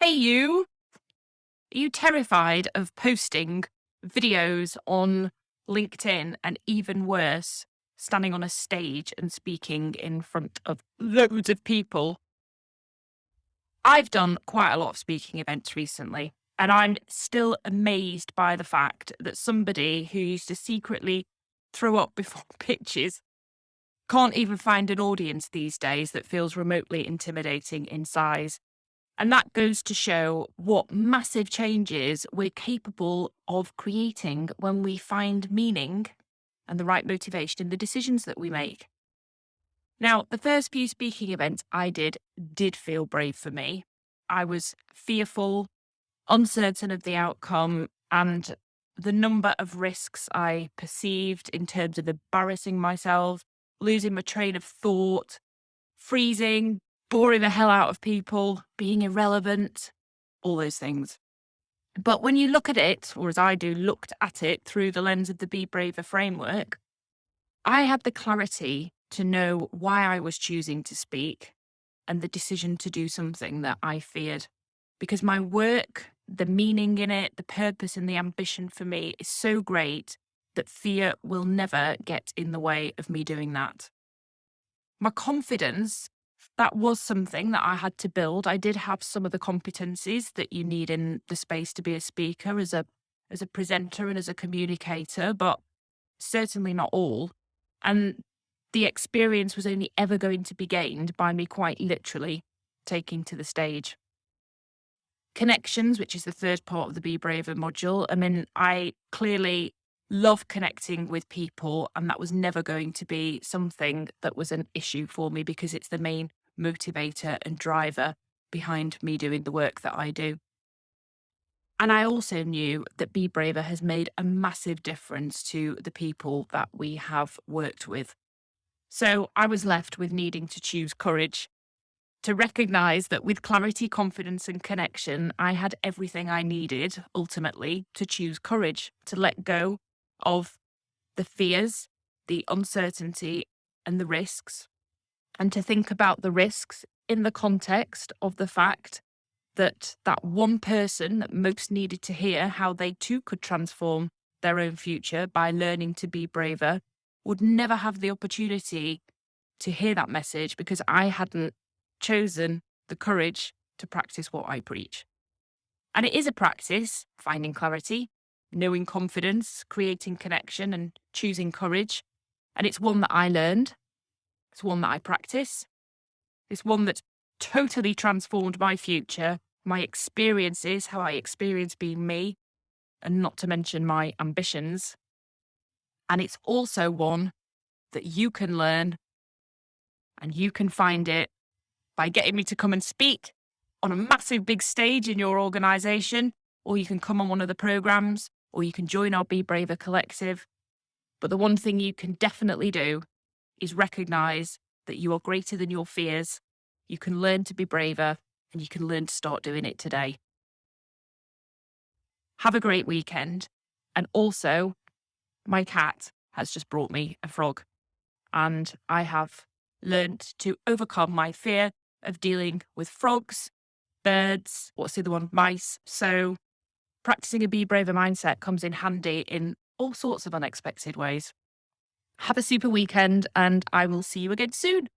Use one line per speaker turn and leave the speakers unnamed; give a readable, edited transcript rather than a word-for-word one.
Hey, you. Are you terrified of posting videos on LinkedIn and even worse, standing on a stage and speaking in front of loads of people? I've done quite a lot of speaking events recently, and I'm still amazed by the fact that somebody who used to secretly throw up before pitches can't even find an audience these days that feels remotely intimidating in size. And that goes to show what massive changes we're capable of creating when we find meaning and the right motivation in the decisions that we make. Now, the first few speaking events I did feel brave for me. I was fearful, uncertain of the outcome, and the number of risks I perceived in terms of embarrassing myself, losing my train of thought, freezing, boring the hell out of people, being irrelevant, all those things. But when you look at it, or as I do, looked at it through the lens of the Be Braver framework, I had the clarity to know why I was choosing to speak and the decision to do something that I feared. Because my work, the meaning in it, the purpose and the ambition for me is so great that fear will never get in the way of me doing that. My confidence, that was something that I had to build. I did have some of the competencies that you need in the space to be a speaker as a presenter and as a communicator, but certainly not all. And the experience was only ever going to be gained by me quite literally taking to the stage. Connections, which is the third part of the Be Braver module. I mean, I clearly love connecting with people, and that was never going to be something that was an issue for me because it's the main motivator and driver behind me doing the work that I do. And I also knew that Be Braver has made a massive difference to the people that we have worked with. So I was left with needing to choose courage, to recognize that with clarity, confidence, and connection, I had everything I needed ultimately to choose courage, to let go of the fears, the uncertainty, and the risks, and to think about the risks in the context of the fact that that one person that most needed to hear how they too could transform their own future by learning to be braver would never have the opportunity to hear that message because I hadn't chosen the courage to practice what I preach. And it is a practice, finding clarity, knowing confidence, creating connection, and choosing courage. And it's one that I learned. It's one that I practice. It's one that totally transformed my future, my experiences, how I experience being me, and not to mention my ambitions. And it's also one that you can learn and you can find it by getting me to come and speak on a massive big stage in your organization, or you can come on one of the programs, or you can join our Be Braver collective. But the one thing you can definitely do is recognize that you are greater than your fears. You can learn to be braver and you can learn to start doing it today. Have a great weekend. And also, my cat has just brought me a frog, and I have learned to overcome my fear of dealing with frogs, birds, what's the other one? Mice. So practicing a Be Braver mindset comes in handy in all sorts of unexpected ways. Have a super weekend, and I will see you again soon.